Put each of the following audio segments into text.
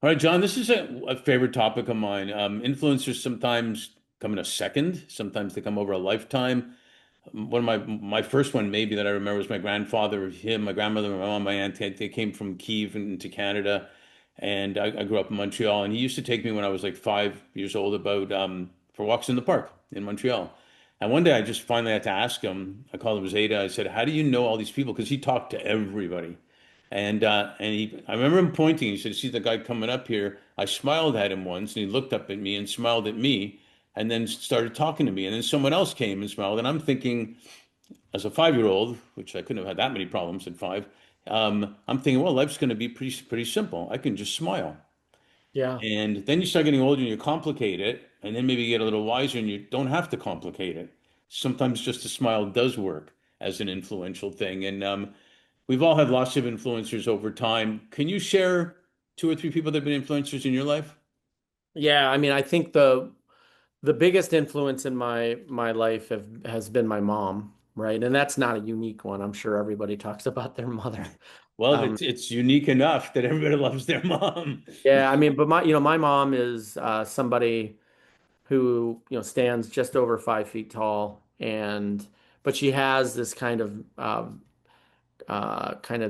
All right, John, this is a favorite topic of mine. Influencers sometimes come in a second, sometimes they come over a lifetime. One of my first one maybe that I remember was my grandfather, him, my grandmother, my mom, my aunt. They came from Kiev into Canada, and I grew up in Montreal. And he used to take me when I was like 5 years old about for walks in the park in Montreal. And one day I just finally had to ask him. I called him Zeta. I said, "How do you know all these people?" Because he talked to everybody. I remember him pointing. He said, "See the guy coming up here?" I smiled at him once, and he looked up at me and smiled at me, and then started talking to me. And then someone else came and smiled, and I'm thinking, as a 5-year-old, which I couldn't have had that many problems at 5, I'm thinking, well, life's going to be pretty simple. I can just smile. Yeah. And then you start getting older and you complicate it, and then maybe you get a little wiser and you don't have to complicate it. Sometimes just a smile does work as an influential thing. And we've all had lots of influencers over time. Can you share two or three people that have been influencers in your life? Yeah, I mean, I think the biggest influence in my life has been my mom, right? And that's not a unique one. I'm sure everybody talks about their mother. Well, Um, it's unique enough that everybody loves their mom. yeah, I mean, but my mom is somebody who, stands just over 5 feet tall, and but she has this kind of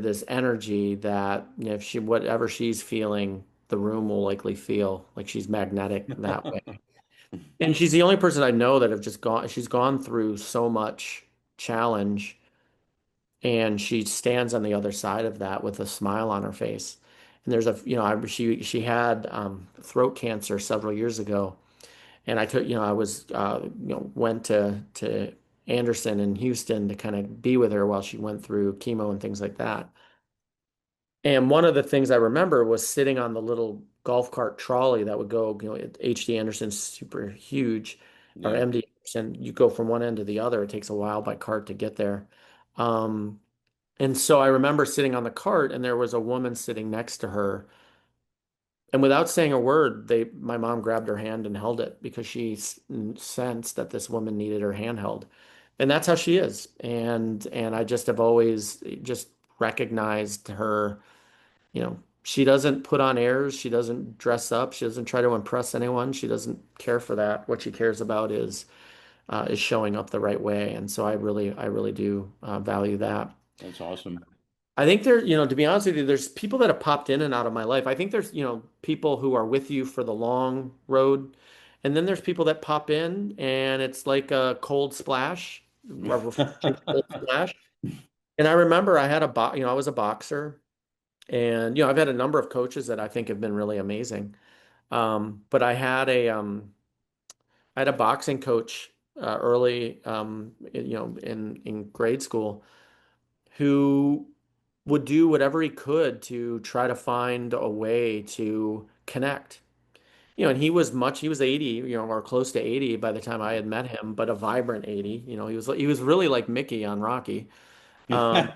this energy that, if she whatever she's feeling, the room will likely feel like she's magnetic that way. And she's the only person I know that have just she's gone through so much challenge, and she stands on the other side of that with a smile on her face. And there's she had throat cancer several years ago, and I took, I was, went to Anderson in Houston to kind of be with her while she went through chemo and things like that. And one of the things I remember was sitting on the little golf cart trolley that would go, HD Anderson's super huge, or Yeah. MD Anderson. You go from one end to the other. It takes a while by cart to get there. Um, and so I remember sitting on the cart, and there was a woman sitting next to her. And without saying a word, my mom grabbed her hand and held it because she sensed that this woman needed her hand held. And that's how she is. And I just have always just recognized her. She doesn't put on airs. She doesn't dress up. She doesn't try to impress anyone. She doesn't care for that. What she cares about is showing up the right way. And so I really do value that. That's awesome. I think to be honest with you, there's people that have popped in and out of my life. I think there's, people who are with you for the long road. And then there's people that pop in and it's like a cold splash, a refreshing cold splash. And I remember I was a boxer. And I've had a number of coaches that I think have been really amazing. But I had a boxing coach early, in grade school, who would do whatever he could to try to find a way to connect. And he was 80, or close to 80 by the time I had met him, but a vibrant 80. He was really like Mickey on Rocky. Um,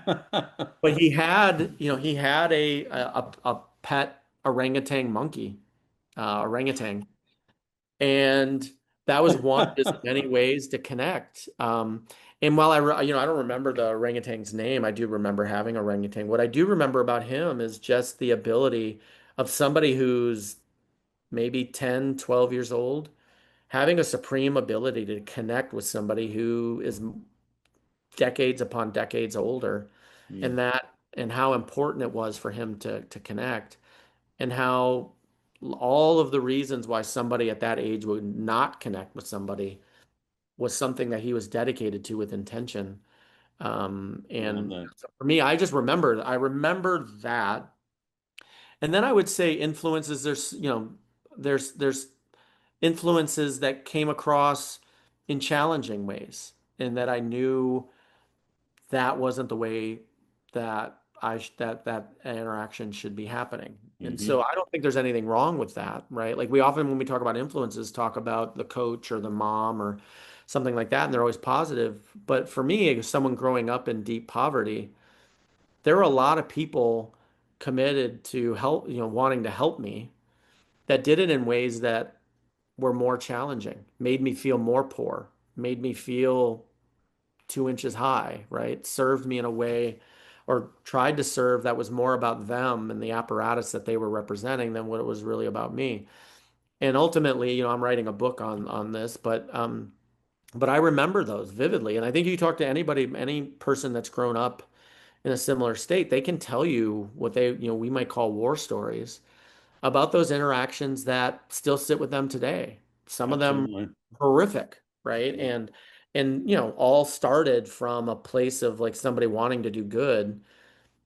but he had a pet orangutan monkey, orangutan, and that was one of his many ways to connect. And while I don't remember the orangutan's name, I do remember having a orangutan. What I do remember about him is just the ability of somebody who's maybe 10, 12 years old, having a supreme ability to connect with somebody who is decades upon decades older, Hmm. and how important it was for him to connect, and how all of the reasons why somebody at that age would not connect with somebody was something that he was dedicated to with intention. I love And that. so for me, I remember that. And then I would say influences, there's influences that came across in challenging ways, and that I knew that wasn't the way that interaction should be happening. And so Hmm. I don't think there's anything wrong with that, right? Like, we often, when we talk about influences, talk about the coach or the mom or something like that, and they're always positive. But for me, as someone growing up in deep poverty, there were a lot of people committed to help, wanting to help me, that did it in ways that were more challenging, made me feel more poor, made me feel 2 inches high, right? Served me in a way, or tried to serve that was more about them and the apparatus that they were representing than what it was really about me. And ultimately, I'm writing a book on this, but I remember those vividly. And I think you talk to anybody, any person that's grown up in a similar state, they can tell you what we might call war stories about those interactions that still sit with them today. Some of them Absolutely. horrific, right? And all started from a place of like somebody wanting to do good,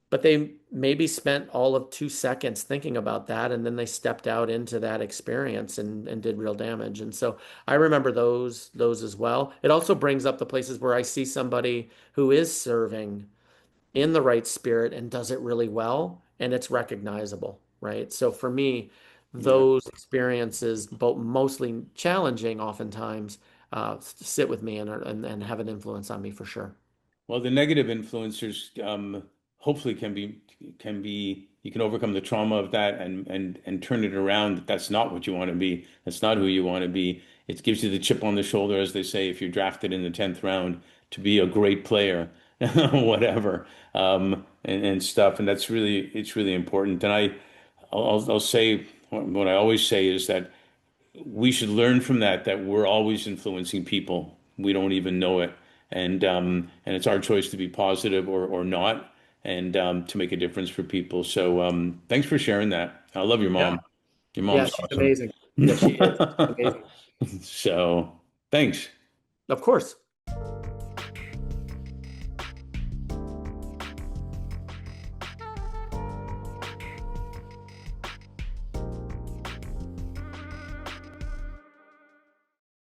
but they maybe spent all of 2 seconds thinking about that, and then they stepped out into that experience and did real damage. And so I remember those as well. It also brings up the places where I see somebody who is serving in the right spirit and does it really well, and it's recognizable, right? So for me, Yeah. those experiences, both mostly challenging oftentimes, sit with me and have an influence on me for sure. Well, the negative influencers hopefully you can overcome the trauma of that and turn it around. That's not what you want to be. That's not who you want to be. It gives you the chip on the shoulder, as they say, if you're drafted in the 10th round to be a great player, whatever, and stuff. And it's really important. And I'll say what I always say is that we should learn from that we're always influencing people. We don't even know it. And it's our choice to be positive or not, and to make a difference for people. So thanks for sharing that. I love your Yeah. mom. Your Yeah, mom's she's awesome. amazing. Yeah, she is. She's amazing. So thanks. Of course.